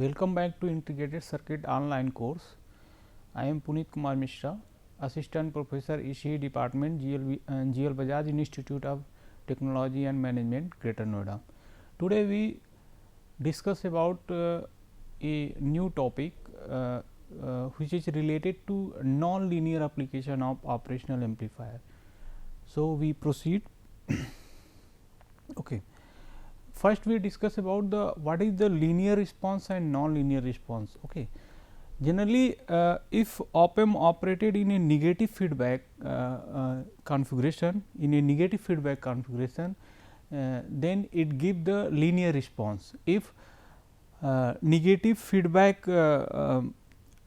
Welcome back to Integrated Circuit online course. I am Puneet Kumar Mishra, Assistant Professor ECE Department, GL Bajaj Institute of Technology and Management, Greater Noida. Today we discuss about a new topic which is related to non-linear application of operational amplifier. So we proceed. Okay. First we discuss about the what is the linear response and non-linear response. Okay. Generally, if op-amp operated in a negative feedback configuration, then it give the linear response. If negative feedback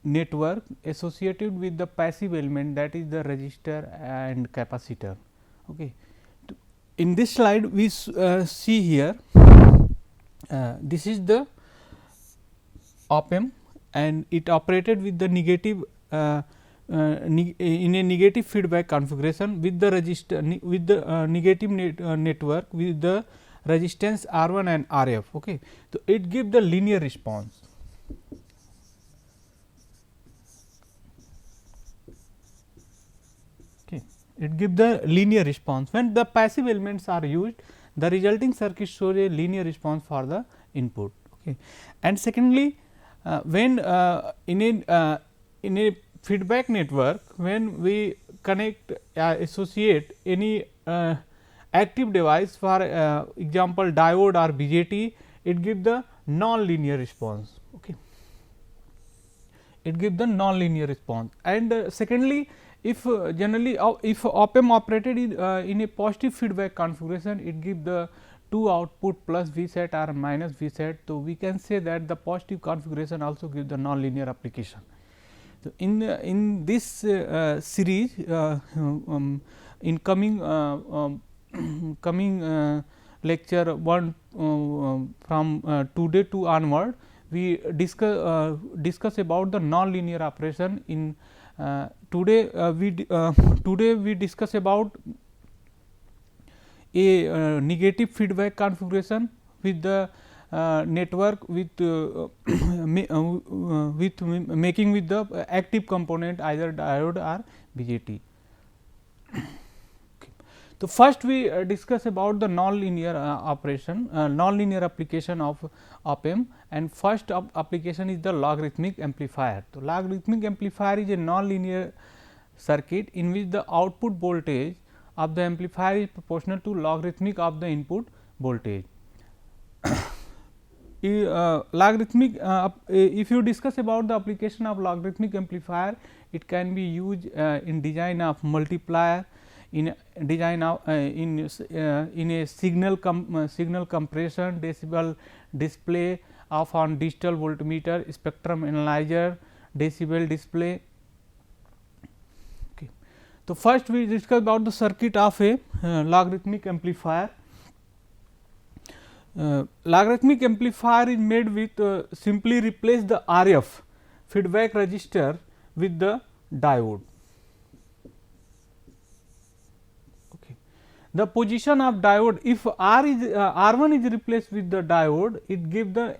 network associated with the passive element, that is the resistor and capacitor. Okay. In this slide we see here this is the op-amp and it operated with the negative in a negative feedback configuration with the resistor with the negative network with the resistance R1 and Rf. Okay. So, it gives the linear response. Okay. It gives the linear response. When the passive elements are used, the resulting circuit shows a linear response for the input. Okay. And secondly, when in a feedback network, when we connect associate any active device, for example diode or BJT, it gives the non-linear response. Okay. It gives the non-linear response. And secondly, if generally if op-amp operated in a positive feedback configuration, it gives the two output plus V set or minus V set. So, we can say that the positive configuration also gives the non-linear application. So, in this series in coming lecture 1 from today to onward, we discuss about the non-linear operation. In today we discuss about a negative feedback configuration with the network with making with the active component either diode or BJT. Okay. So, first we discuss about the non-linear operation, non-linear application of op-amp, and first application is the logarithmic amplifier. So, logarithmic amplifier is a non-linear circuit in which the output voltage of the amplifier is proportional to logarithmic of the input voltage. Logarithmic if you discuss about the application of logarithmic amplifier, it can be used in design of multiplier, in design of in a signal compression, decibel display of on digital voltmeter, spectrum analyzer, decibel display. Okay. So, first we discuss about the circuit of a logarithmic amplifier. Logarithmic amplifier is made with simply replace the RF feedback resistor with the diode. Okay. The position of diode, if R1 is replaced with the diode, it gives the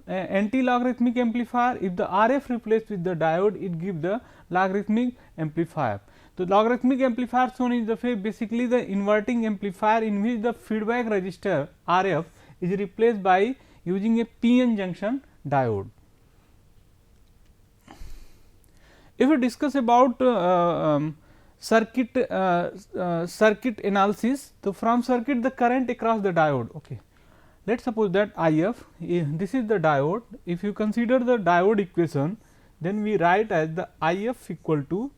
anti-logarithmic amplifier. If the RF replaced with the diode, it gives the logarithmic amplifier. So, logarithmic amplifier shown in the figure basically the inverting amplifier in which the feedback resistor RF is replaced by using a PN junction diode. If we discuss about circuit analysis, so from circuit the current across the diode. Okay. Let us suppose that IF, this is the diode. If you consider the diode equation, then we write as the IF equal to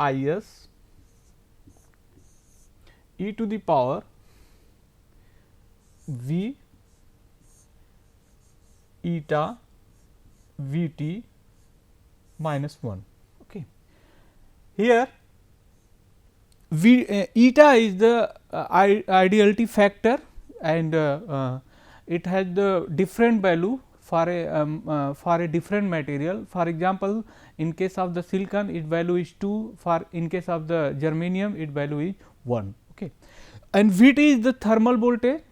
IS e to the power V eta Vt minus 1. Okay. Here eta is the ideality factor, and it has the different value for a different material. For example, in case of the silicon its value is 2, for in case of the germanium its value is 1. Okay. And Vt is the thermal voltage,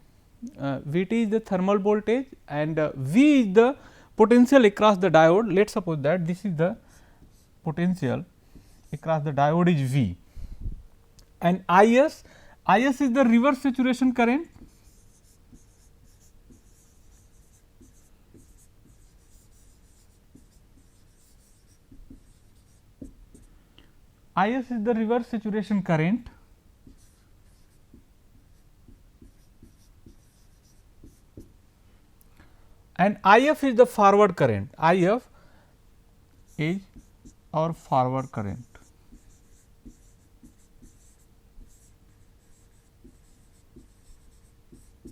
Vt is the thermal voltage and V is the potential across the diode. Let us suppose that this is the potential across the diode is V, and Is is the reverse saturation current. Is the reverse saturation current, and If is the forward current. If is our forward current.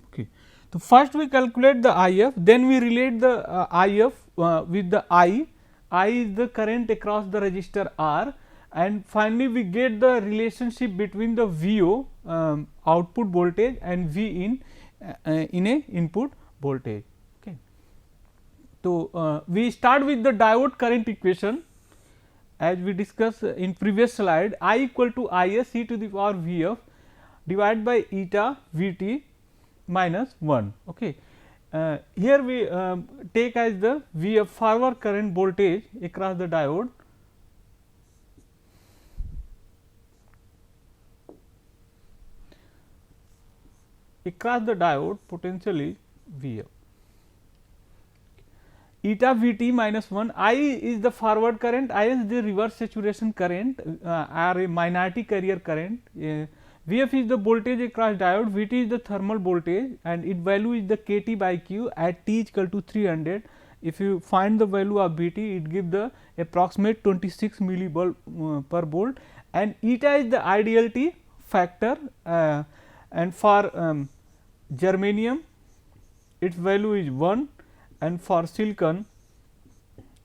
Okay. So, first we calculate the If, then we relate the If with the I is the current across the resistor R, and finally, we get the relationship between the VO output voltage and V in a input voltage. Okay. So, we start with the diode current equation as we discussed in previous slide. I equal to Is e to the power Vf divided by eta Vt minus 1. Okay. Here we take as the Vf forward current voltage across the diode, potential is Vf. Eta Vt minus 1, I is the forward current, I is the reverse saturation current or a minority carrier current. Vf is the voltage across diode, Vt is the thermal voltage, and its value is the kT by Q at T is equal to 300. If you find the value of Vt, it gives the approximate 26 millivolt per volt, and eta is the ideality factor, and for germanium its value is 1, and for silicon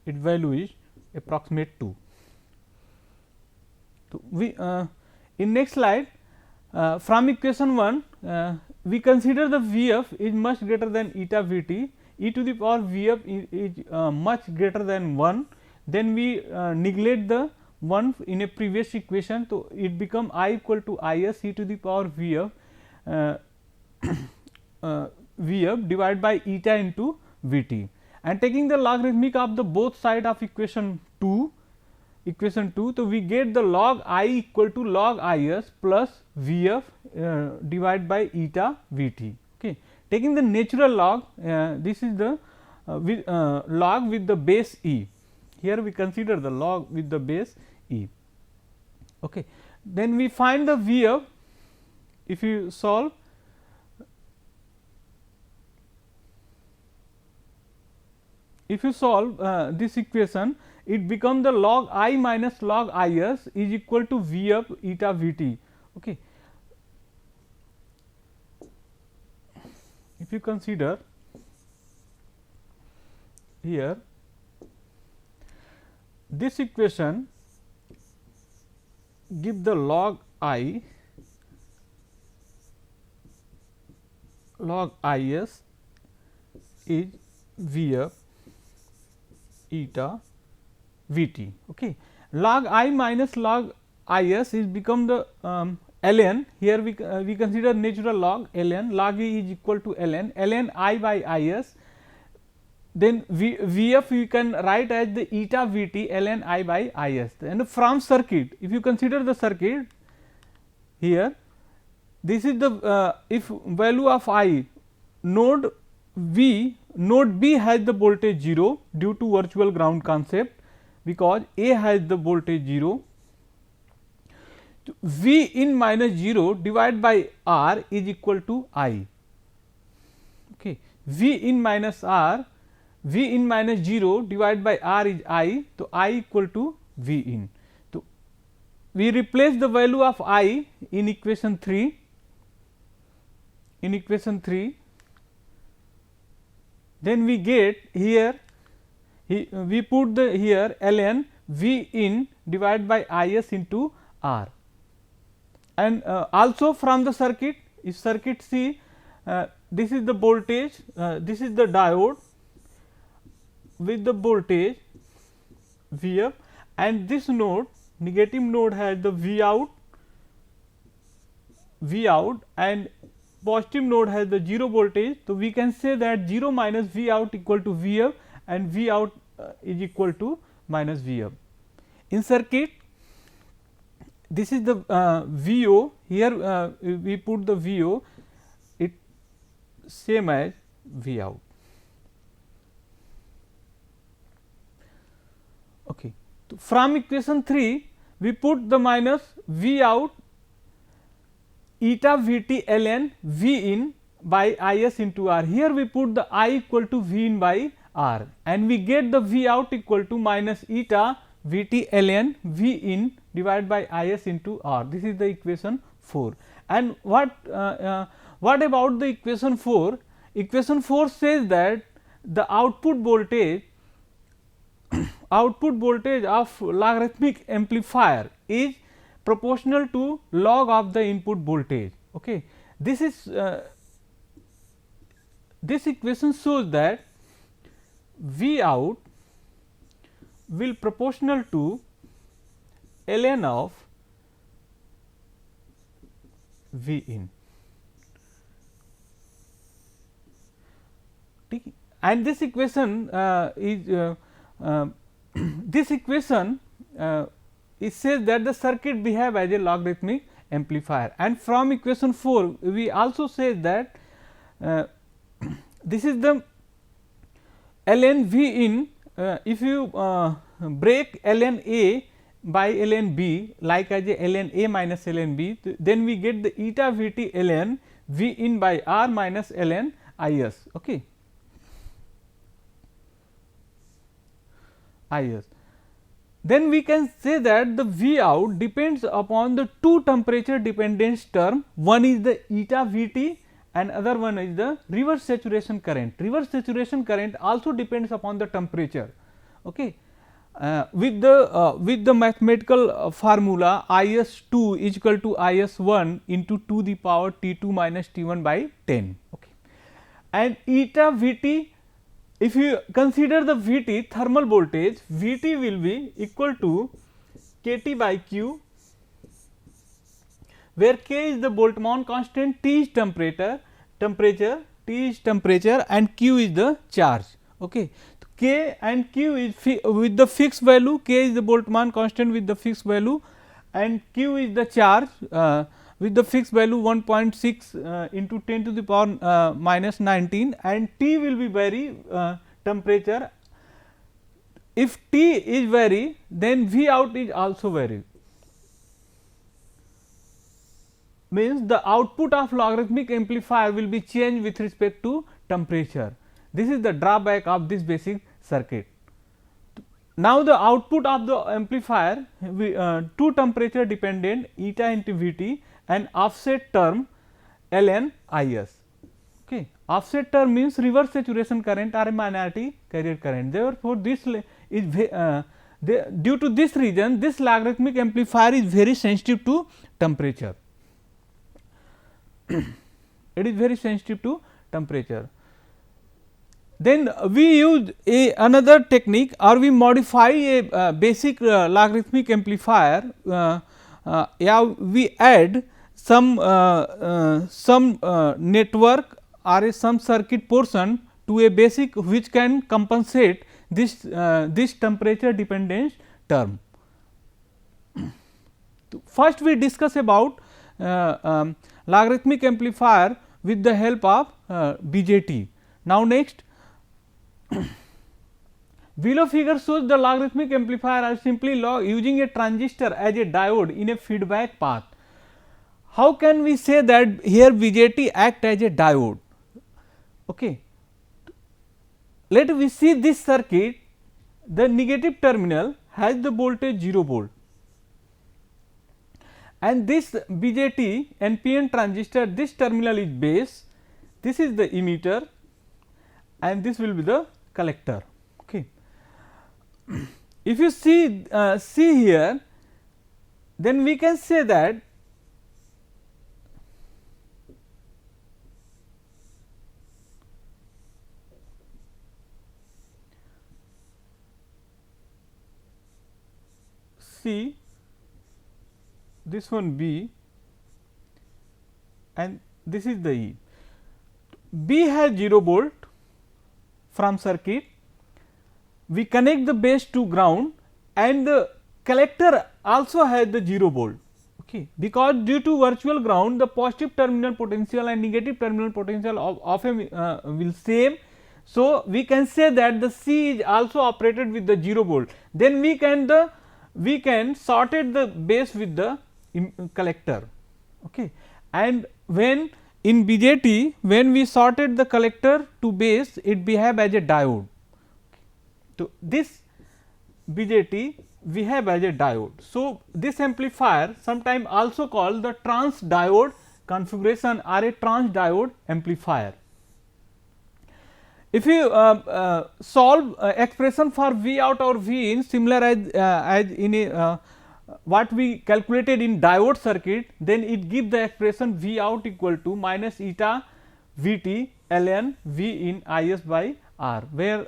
its value is approximate 2. So, we in next slide from equation 1 we consider the Vf is much greater than eta Vt, e to the power Vf is much greater than 1, then we neglect the 1 in a previous equation. So, it become I equal to Is e to the power Vf Vf divided by eta into Vt, and taking the logarithmic of the both side of equation 2, so we get the log I equal to log Is plus Vf divided by eta Vt. Okay. Taking the natural log, this is the log with the base e. Here we consider the log with the base e. Okay. Then we find the Vf. If you solve, this equation, it becomes the log I minus log Is is equal to Vf eta Vt. Okay. If you consider here this equation give the log I log Is is Vf eta Vt. Okay. Log I minus log Is is become the ln. Here we consider natural log ln, log E is equal to ln I by Is, then Vf we can write as the eta Vt ln I by Is. And from circuit, if you consider the circuit here, this is the if value of I, node V, node B has the voltage 0 due to virtual ground concept, because A has the voltage 0. V in minus 0 divided by R is equal to I. Okay. V in minus R, V in minus 0 divided by R is I. So, I equal to V in. So, we replace the value of I in equation 3. In equation 3, then we get here we put the here ln V in divided by Is into R, and also from the circuit, if circuit see this is the voltage, this is the diode with the voltage Vf, and this node negative node has the V out, and positive node has the 0 voltage. So, we can say that 0 minus V out equal to V up and V out is equal to minus V up. In circuit, this is the VO, here we put the VO, it same as V out. Okay. So, from equation 3 we put the minus V out eta V t ln V in by I s into R. Here we put the I equal to V in by R and we get the V out equal to minus eta V t ln V in divided by I s into R. This is the equation 4. And what about the equation 4? Equation 4 says that the output voltage of logarithmic amplifier is proportional to log of the input voltage. Okay. This is this equation shows that V out will proportional to ln of V in. And this equation this equation it says that the circuit behave as a logarithmic amplifier, and from equation 4 we also say that this is the ln V in. If you break ln A by ln B like as a ln A minus ln B, then we get the eta V t ln V in by R minus ln I s. Okay. I s. Then we can say that the V out depends upon the two temperature dependence term. One is the eta V t and other one is the reverse saturation current. Reverse saturation current also depends upon the temperature. Okay. With the mathematical formula I s 2 is equal to I s 1 into 2 the power T 2 minus T 1 by 10. Okay. And eta V t, if you consider the V t thermal voltage, V t will be equal to K T by Q, where K is the Boltzmann constant, T is temperature, T is temperature and Q is the charge. Okay. K and Q is with the fixed value, K is the Boltzmann constant with the fixed value and Q is the charge with the fixed value 1.6 into 10 to the power minus 19, and T will be vary temperature. If T is vary, then V out is also vary, means the output of logarithmic amplifier will be changed with respect to temperature. This is the drawback of this basic circuit. Now, the output of the amplifier two temperature dependent eta into V t and offset term ln I s. Okay. Offset term means reverse saturation current or a minority carrier current. Therefore, this is due to this reason this logarithmic amplifier is very sensitive to temperature. It is very sensitive to temperature. Then we use another technique, or we modify a basic logarithmic amplifier. We add some network or some circuit portion to a basic which can compensate this temperature dependence term. First we discuss about logarithmic amplifier with the help of BJT. Now, next below figure shows the logarithmic amplifier are simply using a transistor as a diode in a feedback path. How can we say that here BJT act as a diode? Okay. Let we see this circuit, the negative terminal has the voltage 0 volt and this BJT NPN transistor, this terminal is base, this is the emitter and this will be the collector. Okay. If you see here, then we can say that C, this one B and this is the E. B has 0 volt from circuit, we connect the base to ground and the collector also has the 0 volt, okay, because due to virtual ground the positive terminal potential and negative terminal potential of a will same. So, we can say that the C is also operated with the 0 volt, then we can sorted the base with the collector, okay. And when in BJT, when we sorted the collector to base, it behave as a diode. So, this BJT behave as a diode. So, this amplifier sometime also called the trans diode configuration or a trans diode amplifier. If you solve expression for V out or V in similar as in a what we calculated in diode circuit, then it give the expression V out equal to minus eta V t ln V in I s by R, where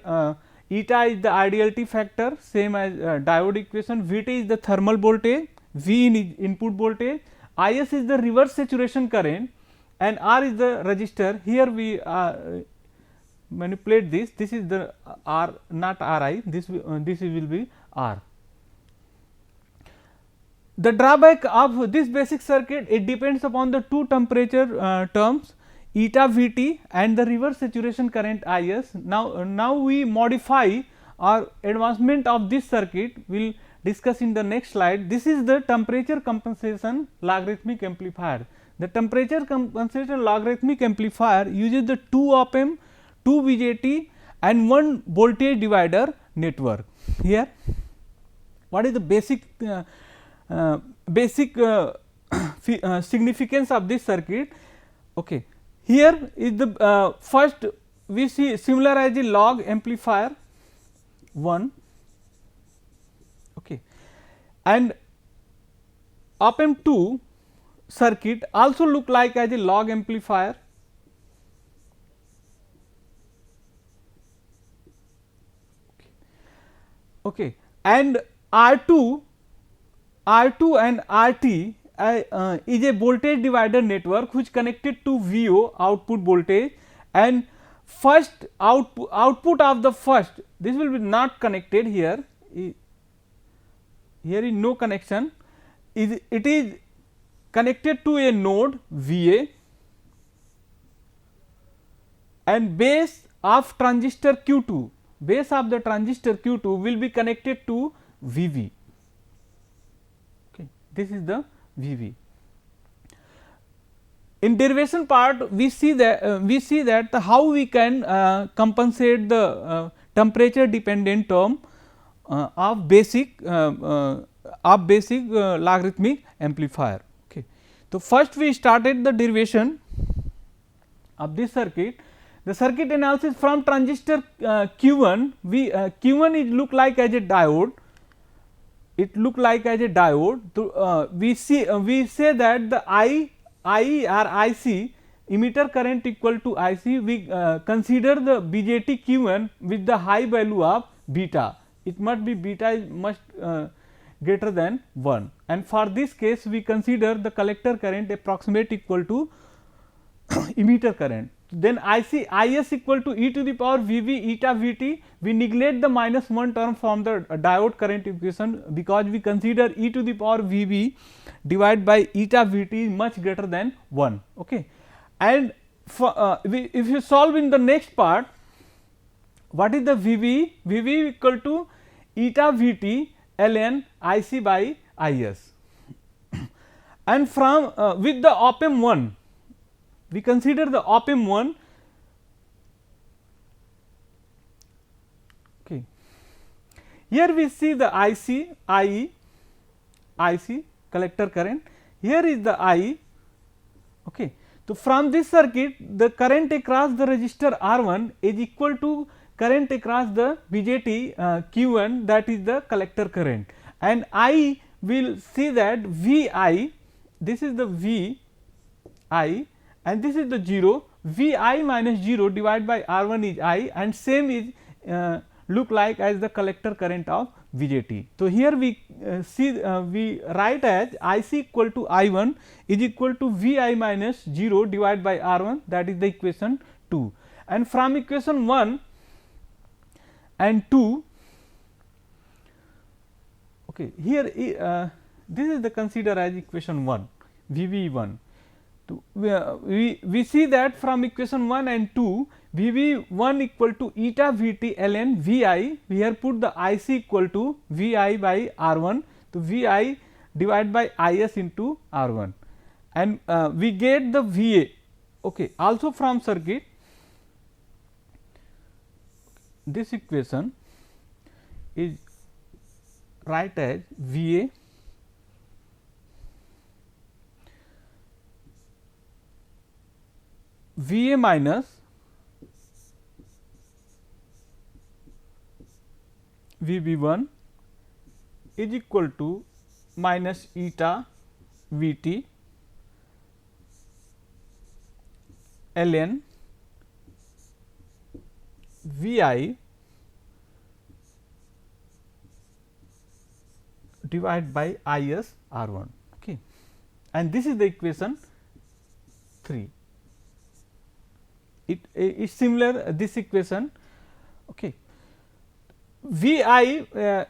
eta is the ideality factor same as diode equation, V t is the thermal voltage, V in is input voltage, I s is the reverse saturation current and R is the resistor. Here we manipulate this, this is the R not R I, this will be R. The drawback of this basic circuit, it depends upon the two temperature terms eta V t and the reverse saturation current I s. Now we modify or advancement of this circuit, we will discuss in the next slide. This is the temperature compensation logarithmic amplifier. The temperature compensation logarithmic amplifier uses the 2 op-amp, 2 BJT and 1 voltage divider network. Here what is the basic significance of this circuit? Okay. Here is the first we see similar as the log amplifier 1, okay, and op-amp 2 circuit also look like as a log amplifier, okay, and R2 and RT is a voltage divider network which connected to VO output voltage, and first output of the first, this will be not connected here, here is no connection, it is connected to a node VA and base of transistor Q2, base of the transistor Q2 will be connected to VV. Okay. This is the VV. In derivation part, we see that how we can compensate the temperature dependent term of basic logarithmic amplifier. Okay. So, first we started the derivation of this circuit. The circuit analysis from transistor Q1, Q1 is look like as a diode. It look like as a diode. We say that the IE or IC emitter current equal to IC. We consider the BJT Q1 with the high value of beta. It must be beta is much greater than 1, and for this case we consider the collector current approximate equal to emitter current. Then IC IS equal to e to the power VV eta Vt, we neglect the minus 1 term from the diode current equation, because we consider e to the power VV divided by eta Vt is much greater than 1. Okay. And for, if you solve in the next part, what is the VV? VV equal to eta Vt ln IC by IS, and from with the op-amp 1, we consider the op-amp 1. Okay. Here we see the IC, IE, IC collector current, here is the IE. Okay. So, from this circuit the current across the resistor R1 is equal to current across the BJT Q1, that is the collector current, and I will see that VI, this is the VI and this is the 0, Vi minus 0 divided by R1 is I, and same is look like as the collector current of VJT. So, here we we write as IC equal to I1 is equal to Vi minus 0 divided by R1, that is the equation 2, and from equation 1 and 2, okay, here this is the consider as equation 1 VV1. We see that from equation 1 and 2 VV1 equal to eta Vt ln Vi, we here put the IC equal to Vi by R1, to Vi divided by Is into R1, and we get the Va. Okay. Also from circuit, this equation is write as Va minus Vb1 is equal to minus eta Vt ln Vi divided by Is R1, okay. And this is the equation 3. It is similar this equation, okay. Vi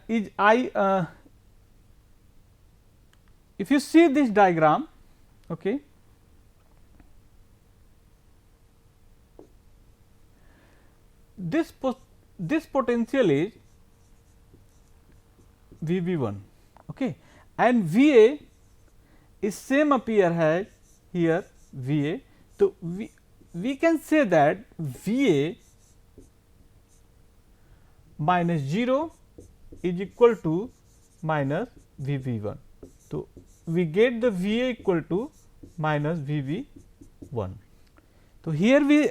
is I, if you see this diagram, okay, this potential is Vb1, okay, and Va is same appear as here Va. So, we can say that Va minus 0 is equal to minus Vb1. So, we get the Va equal to minus Vb1. So, here we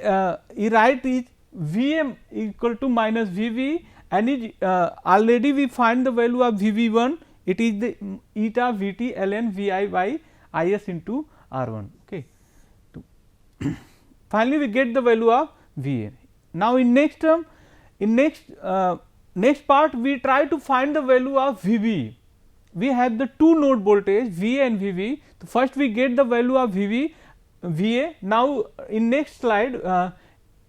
write is Vm equal to minus Vb, and is already we find the value of Vb1, it is the eta Vt ln Vi by Is into R1. Okay. So, finally, we get the value of Va. Now, in next term, in next part we try to find the value of Vb. We have the two node voltage Va and Vb. So, first we get the value of Va. Now, in next slide,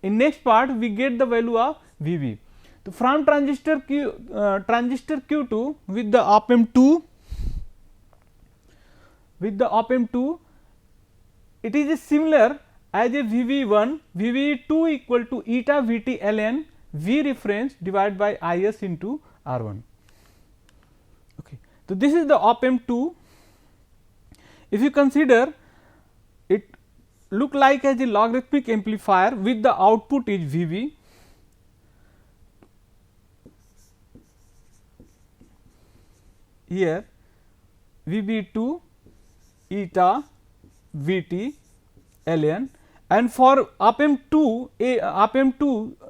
in next part we get the value of Vb. So, from transistor Q2 with the op amp 2, it is similar as a Vb1, Vb2 equal to eta Vt ln V reference divided by Is into R1. Okay. So, this is the op amp 2. If you consider, it look like as a logarithmic amplifier with the output is Vb. Here Vb2 eta Vt ln, and for op amp 2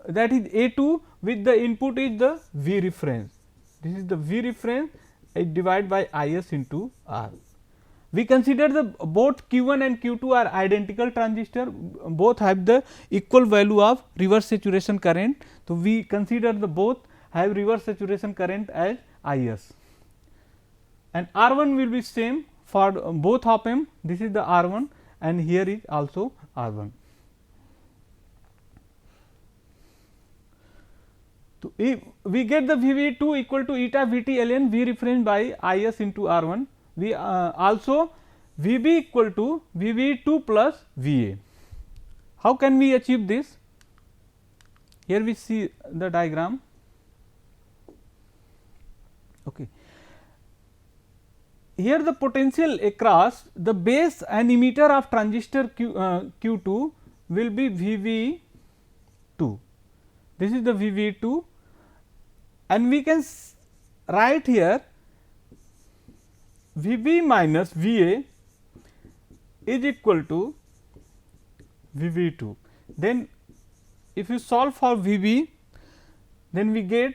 that is A2 with the input is the V reference. This is the V reference divided by Is into R. We consider the both Q1 and Q2 are identical transistor, both have the equal value of reverse saturation current. So, we consider the both have reverse saturation current as Is, and R1 will be same for both op amp. This is the R1 and here is also R1. So, if we get the Vb2 equal to eta Vt ln V reference by Is into R1, we also Vb equal to Vb2 plus Va. How can we achieve this? Here we see the diagram. Okay. Here the potential across the base and emitter of transistor Q2 will be Vb2. This is the Vb2, and we can write here Vb minus Va is equal to Vb2. Then if you solve for Vb, then we get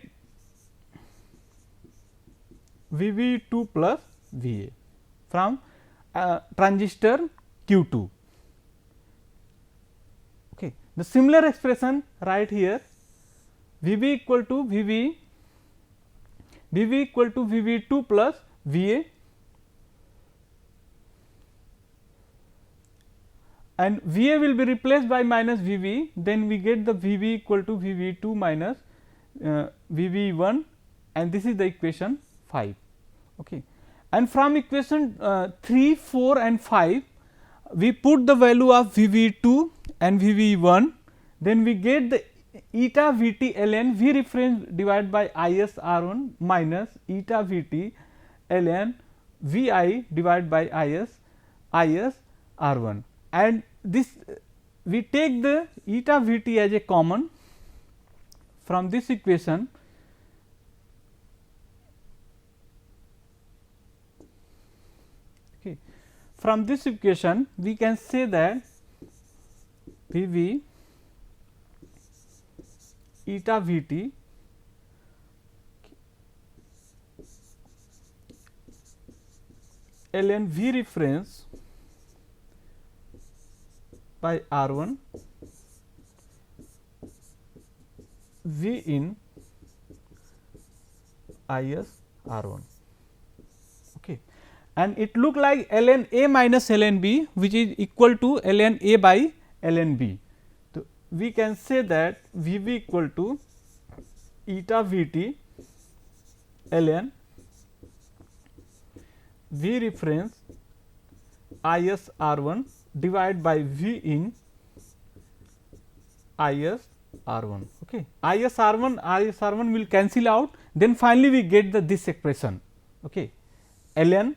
Vb2 plus Va from transistor Q2. Okay. The similar expression right here VB equal to VV2 plus VA, and VA will be replaced by minus VB, then we get the VB equal to VV2 minus VV1, and this is the equation 5. Okay. And from equation 3, 4 and 5, we put the value of VV2 and VV1, then we get the eta Vt ln V reference divided by Is R1 minus eta Vt ln Vi divided by Is R1, and this we take the eta Vt as a common from this equation. Okay. From this equation we can say that Vv eta Vt ln V reference by R1 V in Is R1. Okay. And it look like ln A minus ln B, which is equal to ln A by ln B. So, we can say that Vv equal to eta Vt ln V reference Is R1 divided by V in Is R1. Okay. Is R1 will cancel out, then finally we get this expression. Okay. ln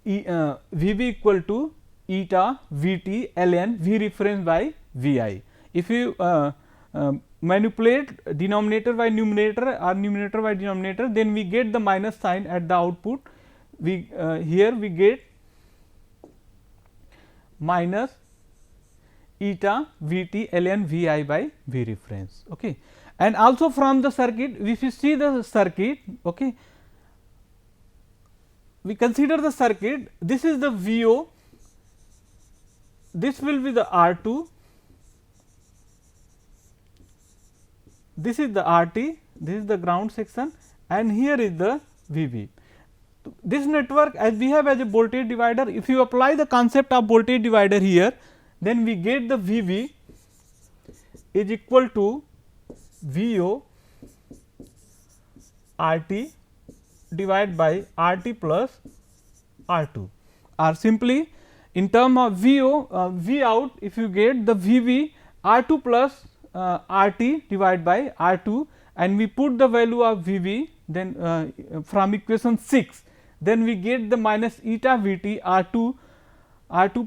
Vb equal to eta Vt ln V reference by Vi. If you manipulate denominator by numerator or numerator by denominator, then we get the minus sign at the output. We here we get minus eta Vt ln Vi by V reference. Okay. And also from the circuit, if you see the circuit, okay, we consider the circuit, this is the VO, this will be the R2, this is the RT, this is the ground section, and here is the VB. This network, as we have as a voltage divider, if you apply the concept of voltage divider here, then we get the VB is equal to VO RT divided by RT plus R2, or simply in term of VO V out, if you get the VB R2 plus RT divided by R2, and we put the value of VB, then from equation 6, then we get the minus eta Vt R2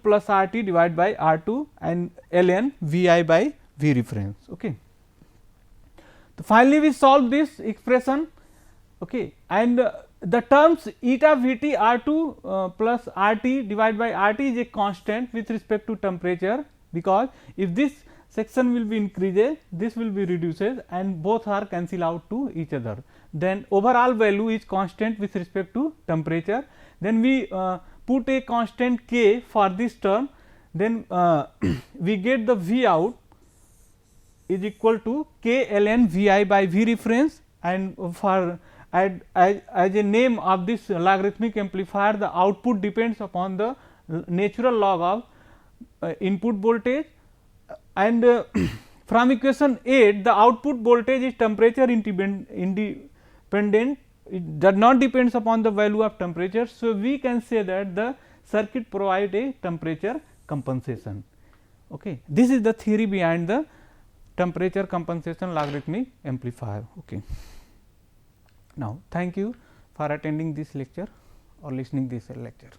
plus RT divided by R2 and ln Vi by V reference. Okay. So, finally, we solve this expression, okay, and the terms eta Vt R2 plus RT divided by RT is a constant with respect to temperature, because if this section will be increases, this will be reduces, and both are cancel out to each other. Then overall value is constant with respect to temperature. Then we put a constant k for this term, then we get the V out is equal to k ln Vi by V reference, and for as a name of this logarithmic amplifier, the output depends upon the natural log of input voltage, and from equation 8 the output voltage is temperature independent, it does not depends upon the value of temperature. So, we can say that the circuit provide a temperature compensation. Okay. This is the theory behind the temperature compensation logarithmic amplifier. Okay. Now, thank you for attending this lecture or listening this lecture.